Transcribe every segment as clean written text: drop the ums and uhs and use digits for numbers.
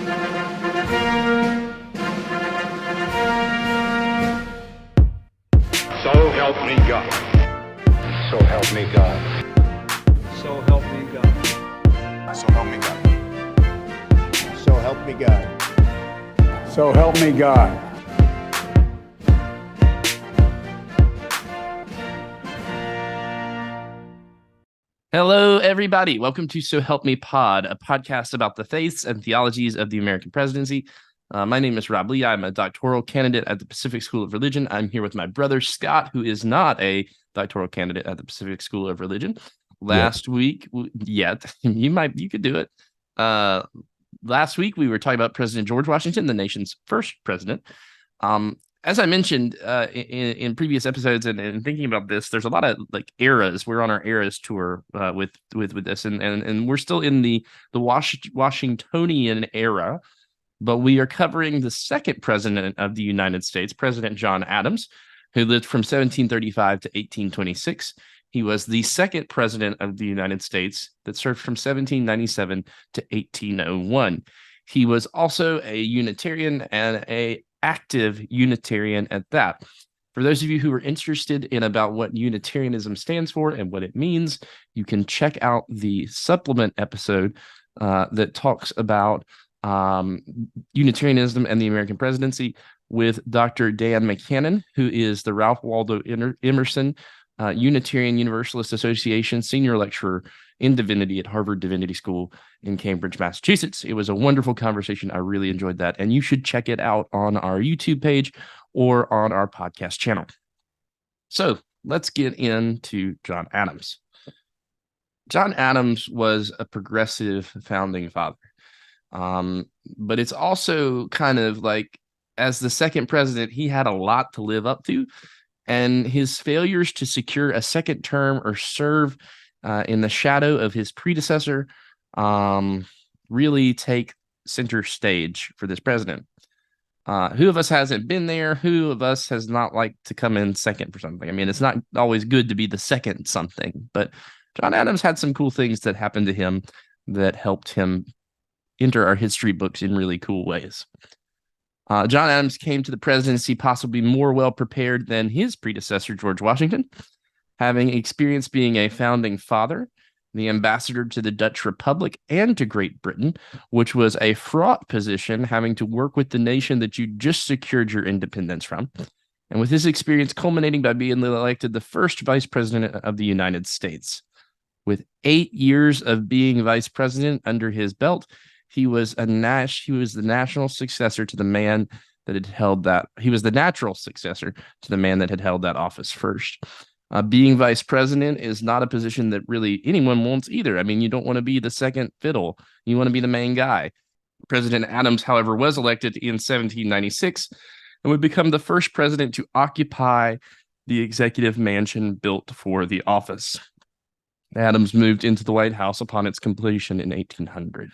So help me God. So help me God. So help me God. So help me God. So help me God. So help me God. Hello, everybody. Welcome to So Help Me Pod, a podcast about the faiths and theologies of the American presidency. My name is Rob Lee. I'm a doctoral candidate at the Pacific School of Religion. I'm here with my brother, Scott, who is not a doctoral candidate at the Pacific School of Religion. Last week, you could do it. Last week, we were talking about President George Washington, the nation's first president. As I mentioned in previous episodes and thinking about this, there's a lot of like eras. We're on our eras tour with this, and we're still in the Washingtonian era, but we are covering the second president of the United States, President John Adams, who lived from 1735 to 1826. He was the second president of the United States that served from 1797 to 1801. He was also a Unitarian and a active Unitarian at that. For those of you who are interested in about what Unitarianism stands for and what it means, you can check out the supplement episode that talks about Unitarianism and the American presidency with Dr. Dan McCannon, who is the Ralph Waldo Emerson Unitarian Universalist Association senior lecturer in divinity at Harvard Divinity School in Cambridge, Massachusetts. It was a wonderful conversation. I really enjoyed that. And you should check it out on our YouTube page or on our podcast channel. So let's get into John Adams. John Adams was a progressive founding father. But it's also kind of like, as the second president, he had a lot to live up to. And his failures to secure a second term or serve in the shadow of his predecessor really take center stage for this president. Who of us hasn't been there? Who of us has not liked to come in second for something? I mean, it's not always good to be the second something, but John Adams had some cool things that happened to him that helped him enter our history books in really cool ways. John Adams came to the presidency possibly more well prepared than his predecessor, George Washington, having experience being a founding father, the ambassador to the Dutch Republic and to Great Britain, which was a fraught position, having to work with the nation that you just secured your independence from. And with his experience culminating by being elected the first vice president of the United States. With 8 years of being vice president under his belt, he was the national successor to the man that had held that. He was the natural successor to the man that had held that office first. Being vice president is not a position that really anyone wants either. I mean, you don't want to be the second fiddle. You want to be the main guy. President Adams, however, was elected in 1796 and would become the first president to occupy the executive mansion built for the office. Adams moved into the White House upon its completion in 1800.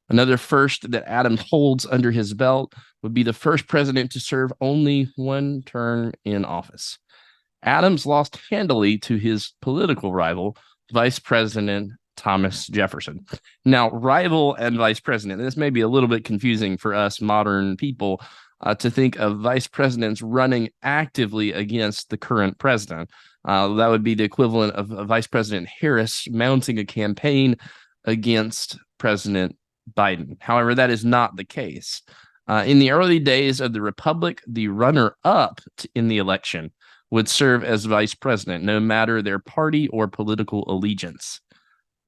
Another first that Adams holds under his belt would be the first president to serve only one term in office. Adams lost handily to his political rival, Vice President Thomas Jefferson. Now, rival and vice president, this may be a little bit confusing for us modern people to think of vice presidents running actively against the current president. That would be the equivalent of Vice President Harris mounting a campaign against President Biden. However, that is not the case. In the early days of the Republic, the runner-up in the election would serve as vice president, no matter their party or political allegiance.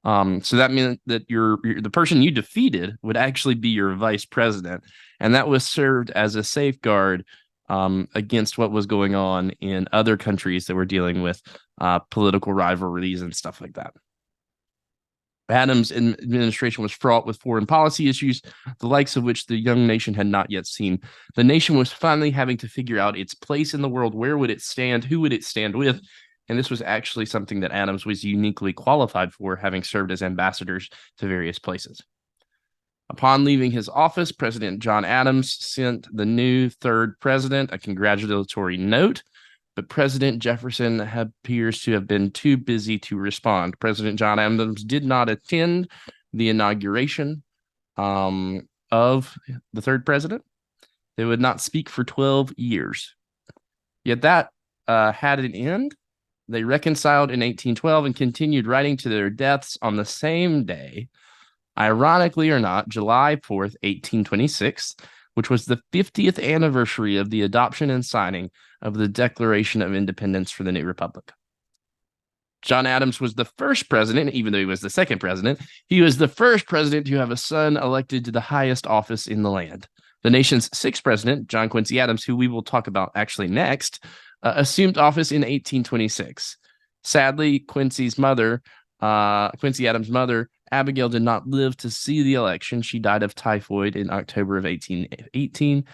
So that meant that the person you defeated would actually be your vice president, and that was served as a safeguard against what was going on in other countries that were dealing with political rivalries and stuff like that. Adams' administration was fraught with foreign policy issues, the likes of which the young nation had not yet seen. The nation was finally having to figure out its place in the world. Where would it stand? Who would it stand with? And this was actually something that Adams was uniquely qualified for, having served as ambassadors to various places. Upon leaving his office, President John Adams sent the new third president a congratulatory note, but President Jefferson appears to have been too busy to respond. President John Adams did not attend the inauguration of of the third president. They would not speak for 12 years. Yet that had an end. They reconciled in 1812 and continued writing to their deaths on the same day, ironically or not, July 4th, 1826, which was the 50th anniversary of the adoption and signing of the Declaration of Independence for the new republic. John Adams was the first president, even though he was the second president, he was the first president to have a son elected to the highest office in the land. The nation's sixth president, John Quincy Adams, who we will talk about actually next, assumed office in 1826. Sadly, Quincy Adams' mother, Abigail, did not live to see the election. She died of typhoid in October of 1818.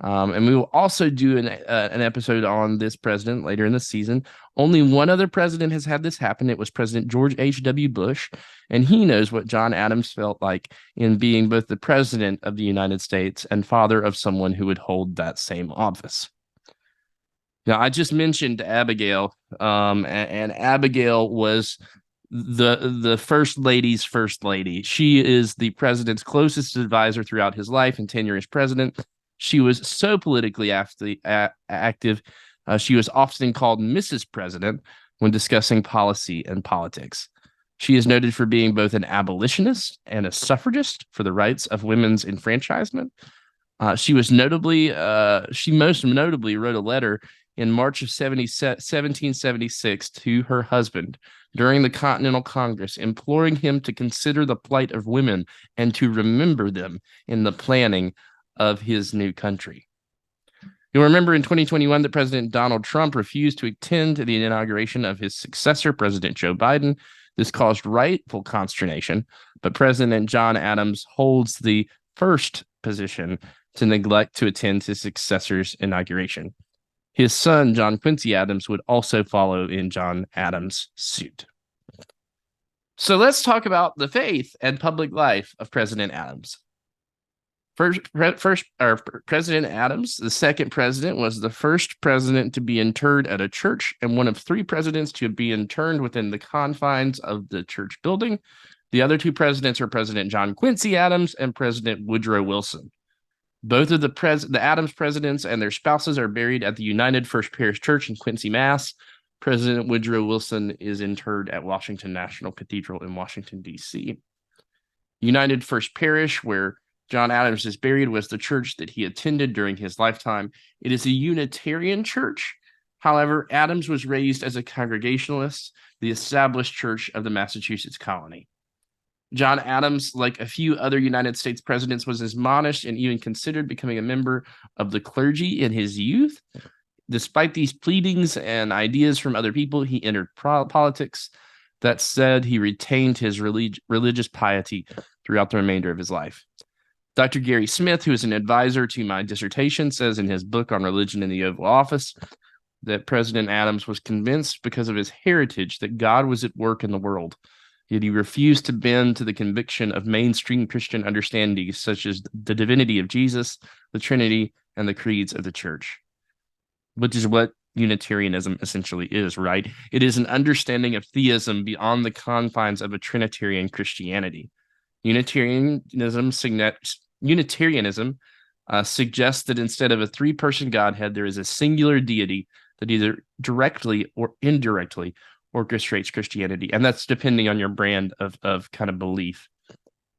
And we will also do an episode on this president later in the season. Only one other president has had this happen. It was President George H.W. Bush, and he knows what John Adams felt like in being both the president of the United States and father of someone who would hold that same office. Now, I just mentioned Abigail, and Abigail was the first lady's first lady. She is the president's closest advisor throughout his life and tenure as president. She was so politically active. She was often called Mrs. President when discussing policy and politics. She is noted for being both an abolitionist and a suffragist for the rights of women's enfranchisement. She most notably wrote a letter in March of 1776 to her husband during the Continental Congress, imploring him to consider the plight of women and to remember them in the planning of his new country. You'll remember in 2021 that President Donald Trump refused to attend the inauguration of his successor, President Joe Biden. This caused rightful consternation, but President John Adams holds the first position to neglect to attend his successor's inauguration. His son, John Quincy Adams, would also follow in John Adams' suit. So let's talk about the faith and public life of President Adams. President Adams, the second president, was the first president to be interred at a church and one of three presidents to be interred within the confines of the church building. The other two presidents are President John Quincy Adams and President Woodrow Wilson. Both of the Adams presidents and their spouses are buried at the United First Parish Church in Quincy, Mass. President Woodrow Wilson is interred at Washington National Cathedral in Washington, D.C. United First Parish, where John Adams is buried, was the church that he attended during his lifetime. It is a Unitarian church. However, Adams was raised as a Congregationalist, the established church of the Massachusetts colony. John Adams, like a few other United States presidents, was admonished and even considered becoming a member of the clergy in his youth. Despite these pleadings and ideas from other people, he entered politics. That said, he retained his religious piety throughout the remainder of his life. Dr. Gary Smith, who is an advisor to my dissertation, says in his book on religion in the Oval Office that President Adams was convinced because of his heritage that God was at work in the world, yet he refused to bend to the conviction of mainstream Christian understandings such as the divinity of Jesus, the Trinity, and the creeds of the church, which is what Unitarianism essentially is, right? It is an understanding of theism beyond the confines of a Trinitarian Christianity. Unitarianism suggests that instead of a three-person Godhead, there is a singular deity that either directly or indirectly orchestrates Christianity, and that's depending on your brand of kind of belief.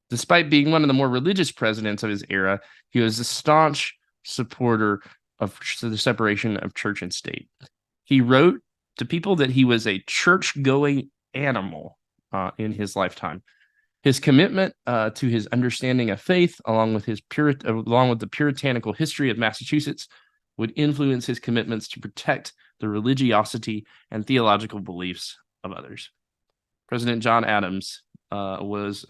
Despite being one of the more religious presidents of his era, he was a staunch supporter of the separation of church and state. He wrote to people that he was a church-going animal in his lifetime. His commitment to his understanding of faith, along with the puritanical history of Massachusetts, would influence his commitments to protect the religiosity and theological beliefs of others. President John Adams was,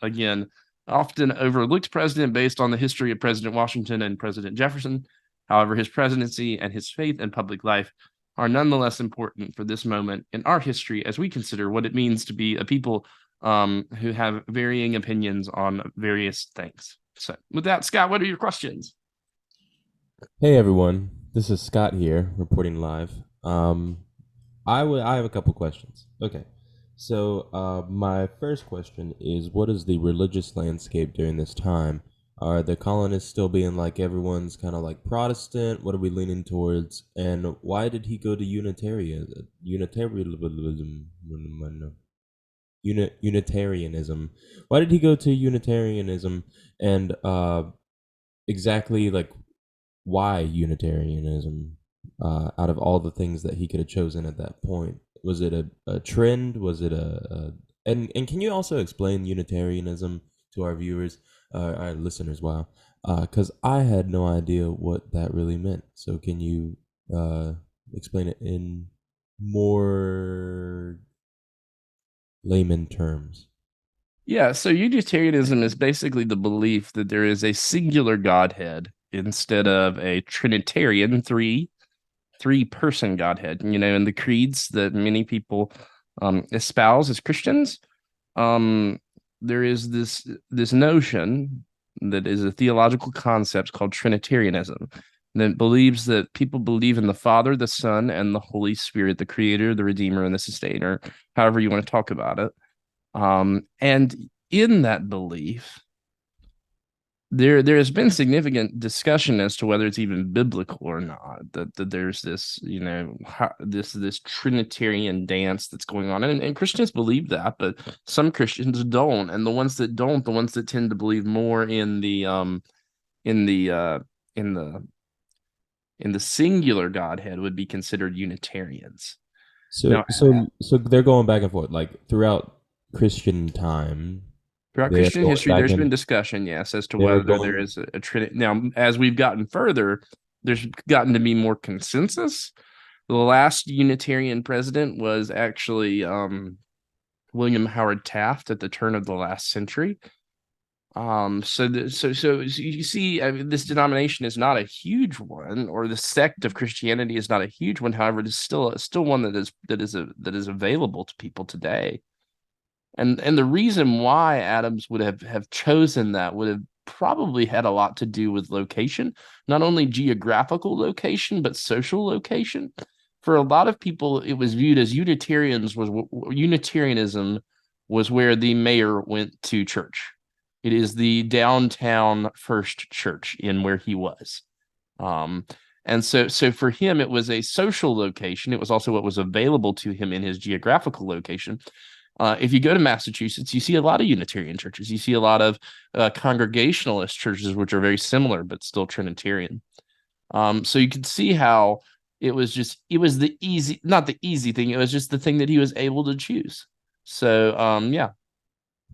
again, often overlooked president based on the history of President Washington and President Jefferson. However, his presidency and his faith and public life are nonetheless important for this moment in our history as we consider what it means to be a people who have varying opinions on various things. So with that, Scott, what are your questions? Hey everyone, this is Scott here, reporting live. I have a couple questions. Okay, so my first question is, what is the religious landscape during this time? Are the colonists still being like everyone's kind of like Protestant? What are we leaning towards? And why did he go to Unitarianism? Why did he go to Unitarianism? And exactly like why Unitarianism? Out of all the things that he could have chosen at that point, was it a trend? Was it and can you also explain Unitarianism to our viewers, our listeners? Wow, because I had no idea what that really meant. So can you explain it in more layman terms? Yeah, so Unitarianism is basically the belief that there is a singular Godhead instead of a Trinitarian three-person Godhead. In the creeds that many people espouse as Christians, um, there is this notion that is a theological concept called Trinitarianism that believes that people believe in the Father, the Son, and the Holy Spirit, the Creator, the Redeemer, and the Sustainer, however you want to talk about it. And in that belief, there has been significant discussion as to whether it's even biblical or not. That there's this this Trinitarian dance that's going on, and Christians believe that, but some Christians don't, and the ones that don't, the ones that tend to believe more in the in the uh in the in the singular Godhead would be considered Unitarians. So Now, so they're going back and forth like throughout Christian time. throughout They're Christian going history, back there's been and discussion, yes, as to they're whether there going. is a Trinity. Now, as we've gotten further, there's gotten to be more consensus. The last Unitarian president was actually William Howard Taft at the turn of the last century. So you see, I mean, this denomination is not a huge one, or the sect of Christianity is not a huge one. However, it is still one that is available to people today. And the reason why Adams would have chosen that would have probably had a lot to do with location, not only geographical location, but social location. For a lot of people, it was viewed as Unitarianism was where the mayor went to church. It is the downtown first church in where he was. Um, and so for him, it was a social location. It was also what was available to him in his geographical location. If you go to Massachusetts, you see a lot of Unitarian churches. You see a lot of Congregationalist churches, which are very similar but still Trinitarian. So you can see how it was the easy, not the easy thing. It was just the thing that he was able to choose. So yeah,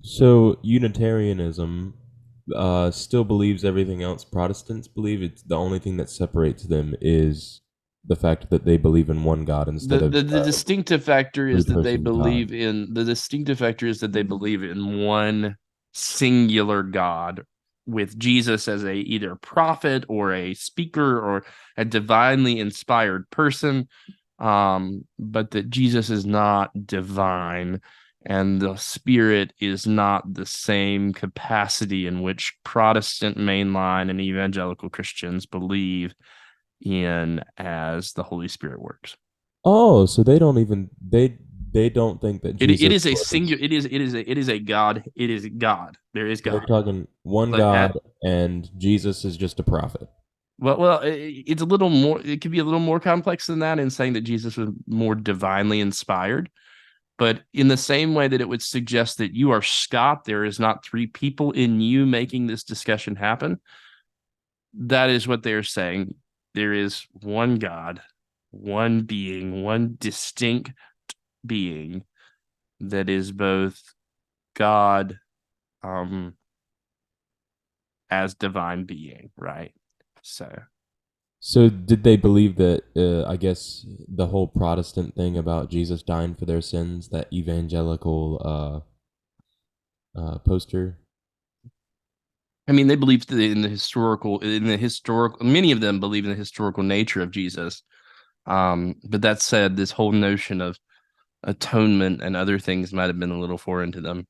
So Unitarianism still believes everything else Protestants believe. It's the only thing that separates them is the fact that they believe in one God instead of the distinctive factor is that they three-person God. believe in the distinctive factor is that they believe in one singular God with Jesus as a either prophet or a speaker or a divinely inspired person, but that Jesus is not divine and the spirit is not the same capacity in which Protestant mainline and evangelical Christians believe in as the Holy Spirit works. Oh, so they don't even they don't think that It Jesus is a was. singular. It is a God. It is God. There is They're God. talking one But God, and Jesus is just a prophet. it's a little more. It could be a little more complex than that in saying that Jesus was more divinely inspired. But in the same way that it would suggest that you are Scott, there is not three people in you making this discussion happen. That is what they're saying. There is one God, one being, one distinct being that is both God, um, as divine being, right? So So did they believe that? I guess the whole Protestant thing about Jesus dying for their sins, that evangelical poster. I mean, they believe in the historical. Many of them believe in the historical nature of Jesus. But that said, this whole notion of atonement and other things might have been a little foreign to them.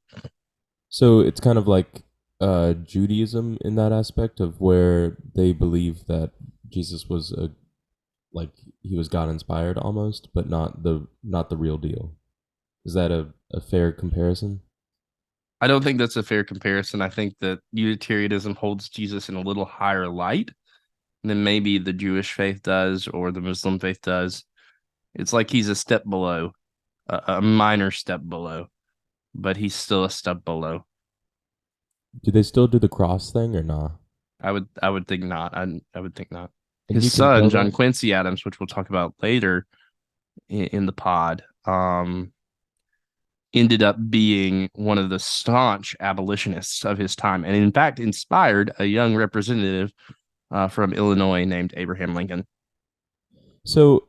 So it's kind of like Judaism in that aspect of where they believe that Jesus was a like he was God inspired almost, but not the real deal. Is that a fair comparison? I don't think that's a fair comparison. I think that Unitarianism holds Jesus in a little higher light than maybe the Jewish faith does or the Muslim faith does. It's like he's a step below, a minor step below, but he's still a step below. Do they still do the cross thing or not? I would think not. I would think not. And His you can son, tell John that. Quincy Adams, which we'll talk about later in the pod, ended up being one of the staunch abolitionists of his time, and in fact inspired a young representative from Illinois named Abraham Lincoln. So,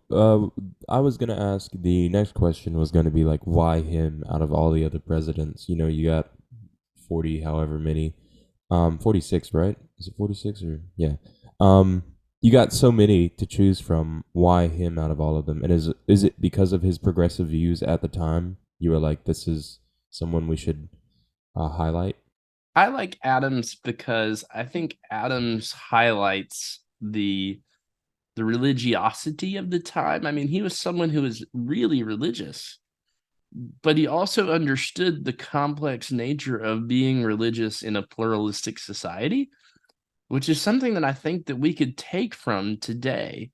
I was gonna ask, the next question was gonna be like, why him out of all the other presidents? You know, you got 40, however many, 46, right? Is it 46 or yeah? Um, you got so many to choose from. Why him out of all of them? And is it because of his progressive views at the time? You were like, this is someone we should highlight. I like Adams because I think Adams highlights the religiosity of the time. I mean, he was someone who was really religious, but he also understood the complex nature of being religious in a pluralistic society, which is something that I think that we could take from today.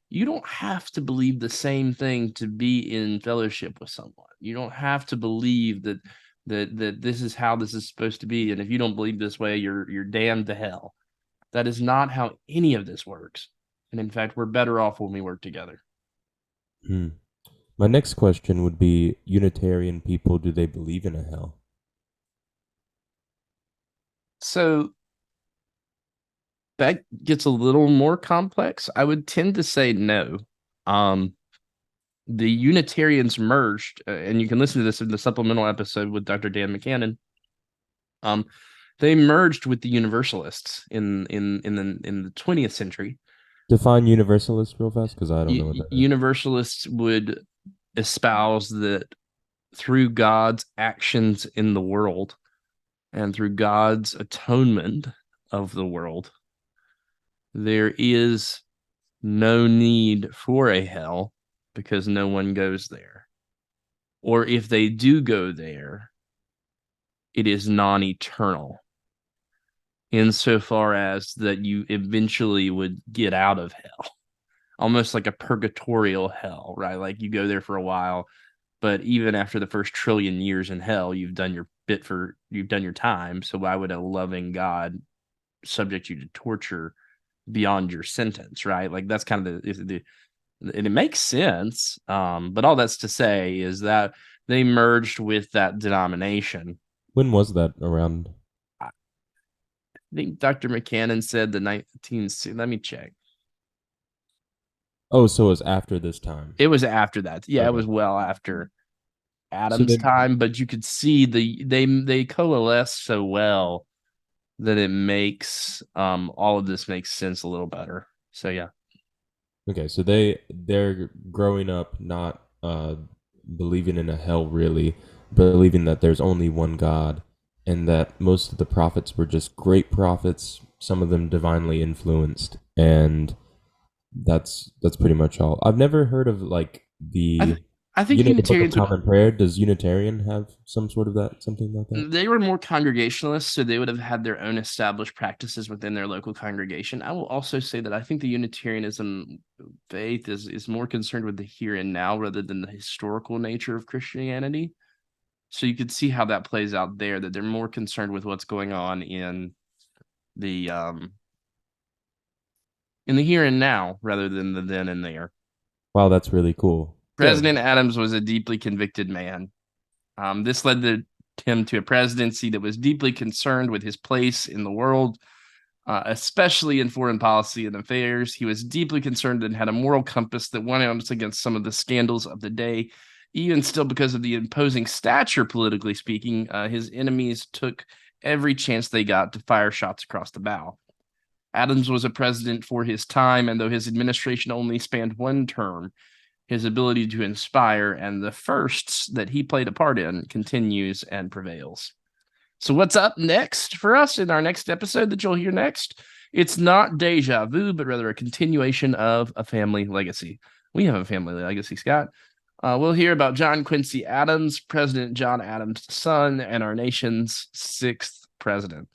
You don't have to believe the same thing to be in fellowship with someone. You don't have to believe that this is how this is supposed to be, and if you don't believe this way, you're damned to hell. That is not how any of this works. And in fact, we're better off when we work together. Hmm. My next question would be, Unitarian people, do they believe in a hell? So that gets a little more complex. I would tend to say no. Um, the Unitarians merged, and you can listen to this in the supplemental episode with Dr. Dan McCannon. They merged with the Universalists in the 20th century. Define universalist real fast, because I don't know what that is. Universalists would espouse that through God's actions in the world and through God's atonement of the world, there is no need for a hell because no one goes there. Or if they do go there, it is non-eternal insofar as that you eventually would get out of hell, almost like a purgatorial hell, right? Like you go there for a while, but even after the first trillion years in hell, you've done your time. So why would a loving God subject you to torture beyond your sentence, right? Like that's kind of and it makes sense. But all that's to say is that they merged with that denomination. When was that around? I think Dr. McCannon said the 19. Let me check. Oh, so it was after this time. It was after that. Yeah, Okay. it was well after So Adam's they, time, but you could see they coalesce so well that it makes all of this makes sense a little better. So yeah. okay, so they're growing up not believing in a hell really, believing that there's only one God, and that most of the prophets were just great prophets, some of them divinely influenced, and that's pretty much all. I've never heard of like I think the Book of Unitarians would Common Prayer. Does Unitarian have some sort of that, something like that? they were more congregationalists, so they would have had their own established practices within their local congregation. I will also say that I think the Unitarianism faith is more concerned with the here and now rather than the historical nature of Christianity. So you could see how that plays out there, that they're more concerned with what's going on the here and now rather than the then and there. Wow, that's really cool. President Adams was a deeply convicted man. This led him to a presidency that was deeply concerned with his place in the world, especially in foreign policy and affairs. He was deeply concerned and had a moral compass that went out against some of the scandals of the day. Even still, because of the imposing stature, politically speaking, his enemies took every chance they got to fire shots across the bow. Adams was a president for his time, and though his administration only spanned one term, his ability to inspire and the firsts that he played a part in continues and prevails. So what's up next for us in our next episode that you'll hear next? It's not deja vu, but rather a continuation of a family legacy. We have a family legacy, Scott. We'll hear about John Quincy Adams, President John Adams' son, and our nation's 6th president.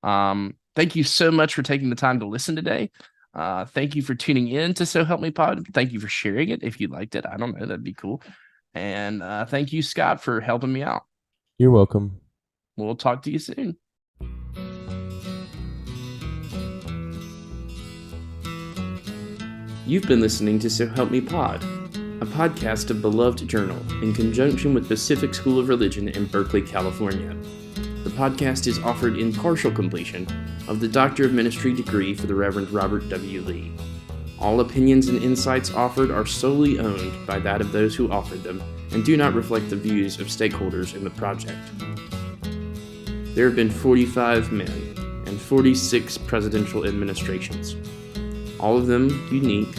Thank you so much for taking the time to listen today. Thank you for tuning in to So Help Me Pod. Thank you for sharing it if you liked it. I don't know, that'd be cool. And thank you, Scott, for helping me out. You're welcome. We'll talk to you soon. You've been listening to So Help Me Pod, a podcast of Beloved Journal in conjunction with Pacific School of Religion in Berkeley, California. The podcast is offered in partial completion of the Doctor of Ministry degree for the Reverend Robert W. Lee. All opinions and insights offered are solely owned by that of those who offered them and do not reflect the views of stakeholders in the project. There have been 45 men and 46 presidential administrations, all of them unique.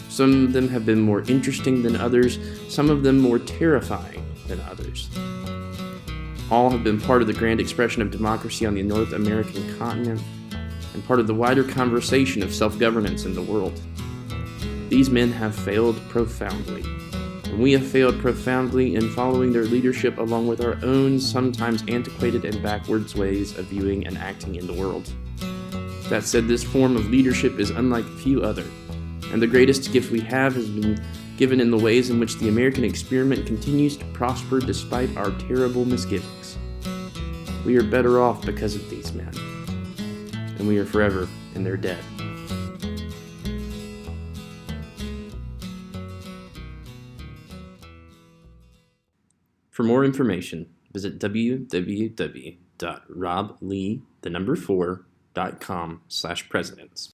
Some of them have been more interesting than others, some of them more terrifying than others. All have been part of the grand expression of democracy on the North American continent and part of the wider conversation of self-governance in the world. These men have failed profoundly, and we have failed profoundly in following their leadership along with our own sometimes antiquated and backwards ways of viewing and acting in the world. That said, this form of leadership is unlike few other, and the greatest gift we have has been given in the ways in which the American experiment continues to prosper despite our terrible misgivings. We are better off because of these men, and we are forever in their debt. For more information, visit www.roblee4.com/presidents.